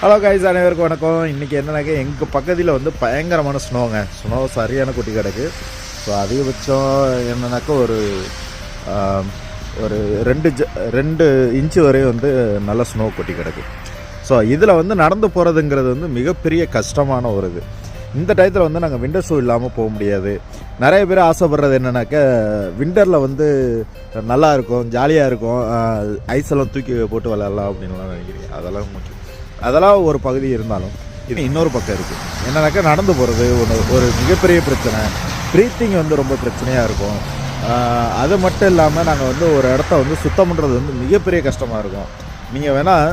Hello guys, அனைவருக்கும் வணக்கம். இன்றைக்கி என்னன்னாக்க எங்கள் பக்கத்தில் வந்து பயங்கரமான ஸ்னோ சரியான குட்டி கிடக்கு. ஸோ அதிகபட்சம் என்னன்னாக்கா ஒரு 2 இன்ச்சு வரையும் வந்து நல்ல ஸ்னோ கொட்டி கிடக்கு. ஸோ இதில் வந்து நடந்து போகிறதுங்கிறது வந்து மிகப்பெரிய கஷ்டமான ஒரு இது. இந்த டயத்தில் வந்து நாங்கள் விண்டர் ஷூ இல்லாமல் போக முடியாது. நிறைய பேர் ஆசைப்படுறது என்னன்னாக்கா விண்டரில் வந்து நல்லா இருக்கும், ஜாலியாக இருக்கும், ஐஸெல்லாம் தூக்கி போட்டு விளையாடலாம் அப்படின்லாம் நினைக்கிறீங்க. அதெல்லாம் ஒரு பகுதி இருந்தாலும் இது இன்னொரு பக்கம் இருக்குது. என்னன்னாக்கா நடந்து போகிறது ஒரு மிகப்பெரிய பிரச்சனை. ப்ரீத்திங் வந்து ரொம்ப பிரச்சனையாக இருக்கும். அது மட்டும் இல்லாமல் நாங்கள் வந்து ஒரு இடத்த வந்து சுத்தம் பண்ணுறது வந்து மிகப்பெரிய கஷ்டமாக இருக்கும். நீங்கள் வேணால்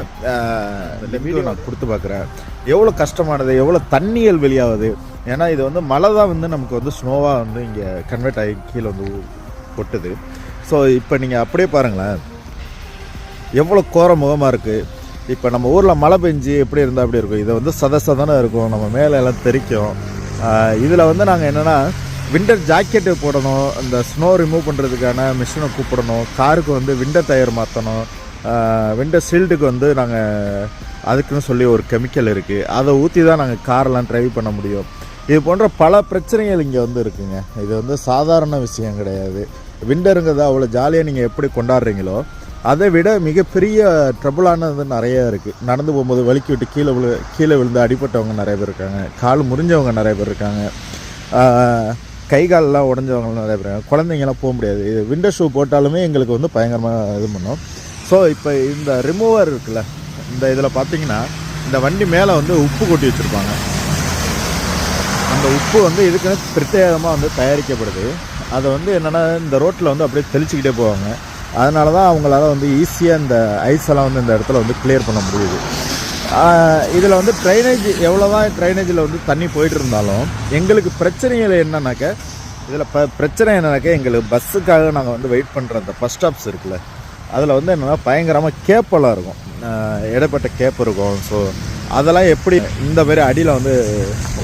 இந்த வீடியோ நான் கொடுத்து பார்க்குறேன், எவ்வளோ கஷ்டமானது, எவ்வளோ தண்ணிகள் வெளியாகுது. ஏன்னா இது வந்து மழை தான் வந்து நமக்கு வந்து ஸ்னோவாக வந்து இங்கே கன்வெர்ட் ஆகி கீழே வந்து கொட்டுது. ஸோ இப்போ நீங்கள் அப்படியே பாருங்களேன், எவ்வளோ கோர முகமாக இருக்குது. இப்போ நம்ம ஊரில் மழை பெஞ்சு எப்படி இருந்தால் அப்படி இருக்கும். இதை வந்து சதசதானே இருக்கும், நம்ம மேலே எல்லாம் தெரிக்கும். இதில் வந்து நாங்கள் என்னென்னா விண்டர் ஜாக்கெட்டு போடணும், இந்த ஸ்னோ ரிமூவ் பண்ணுறதுக்கான மிஷினை கூப்பிடணும், காருக்கு வந்து விண்டர் டயர் மாற்றணும், விண்டர் ஷீல்டுக்கு வந்து நாங்கள் அதுக்குன்னு சொல்லி ஒரு கெமிக்கல் இருக்குது, அதை ஊற்றி தான் நாங்கள் காரெலாம் ட்ரைவ் பண்ண முடியும். இது போன்ற பல பிரச்சனைகள் இங்கே வந்து இருக்குங்க. இது வந்து சாதாரண விஷயம் கிடையாது. விண்டருங்கிறது அவ்வளோ ஜாலியாக நீங்கள் எப்படி கொண்டாடுறீங்களோ அதை விட மிகப்பெரிய ட்ரபுளானது நிறையா இருக்குது. நடந்து போகும்போது வலிக்கி விட்டு கீழே விழுந்து அடிப்பட்டவங்க நிறைய பேர் இருக்காங்க, கால் முறிஞ்சவங்க நிறைய பேர் இருக்காங்க, கை காலெலாம் உடஞ்சவங்க நிறைய பேர் இருக்காங்க. குழந்தைங்களாம் போக முடியாது. இது விண்டர் ஷூ போட்டாலுமே எங்களுக்கு வந்து பயங்கரமாக இது பண்ணும். ஸோ இப்போ இந்த ரிமூவர் இருக்குல்ல, இந்த இதில் பார்த்தீங்கன்னா இந்த வண்டி மேலே வந்து உப்பு கொட்டி வச்சுருப்பாங்க. அந்த உப்பு வந்து இதுக்குன்னு பிரத்யேகமாக வந்து தயாரிக்கப்படுது. அதை வந்து என்னென்னா இந்த ரோட்டில் வந்து அப்படியே தெளிச்சிக்கிட்டே போவாங்க. அதனால தான் அவங்களால வந்து ஈஸியாக இந்த ஐஸெல்லாம் வந்து இந்த இடத்துல வந்து கிளியர் பண்ண முடியுது. இதில் வந்து ட்ரைனேஜ் எவ்வளோ தான் ட்ரைனேஜில் வந்து தண்ணி போயிட்டு இருந்தாலும் எங்களுக்கு பிரச்சனைகள் என்னன்னாக்கா, இதில் பிரச்சனை என்னன்னாக்கா, எங்களுக்கு பஸ்ஸுக்காக நாங்கள் வந்து வெயிட் பண்ணுற அந்த பஸ் ஸ்டாப்ஸ் இருக்குல்ல, அதில் வந்து என்னென்னா பயங்கரமாக கேப்பெல்லாம் இருக்கும், இடைப்பட்ட கேப் இருக்கும். ஸோ அதெல்லாம் எப்படி இந்த மாதிரி அடியில் வந்து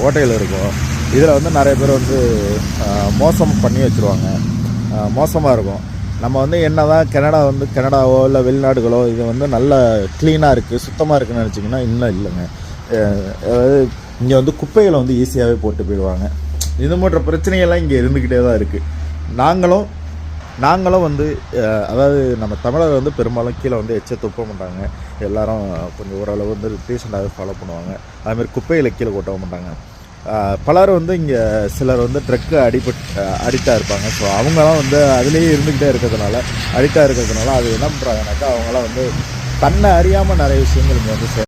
ஓட்டைகள் இருக்கும். இதில் வந்து நிறைய பேர் வந்து மோசம் பண்ணி வச்சுருவாங்க, மோசமாக இருக்கும். நம்ம வந்து என்ன தான் கனடாவோ இல்லை வெளிநாடுகளோ இது வந்து நல்ல க்ளீனாக இருக்குது, சுத்தமாக இருக்குதுன்னு நினச்சிங்கன்னா இன்னும் இல்லைங்க. அதாவது இங்கே வந்து குப்பைகளை வந்து ஈஸியாகவே போட்டு போயிடுவாங்க. இது போன்ற பிரச்சனைகள்லாம் இங்கே இருந்துக்கிட்டே தான் இருக்குது. நாங்களும் வந்து அதாவது நம்ம தமிழர் வந்து பெரும்பாலும் கீழே வந்து எச்ச துப்ப மாட்டாங்க. எல்லோரும் கொஞ்சம் ஓரளவு வந்து ரீசெண்டாகவே ஃபாலோ பண்ணுவாங்க. அதுமாதிரி குப்பைகளை கீழே கொட்ட மாட்டாங்க. பலர் வந்து இங்கே சிலர் வந்து ட்ரக்கு அடிக்டாக இருப்பாங்க. ஸோ அவங்களாம் வந்து அதுலேயே இருந்துக்கிட்டே இருக்கிறதுனால அது என்ன பண்ணுறாங்கனாக்கா, அவங்களாம் வந்து தன்னை அறியாமல் நிறைய விஷயங்கள் இங்கே வந்து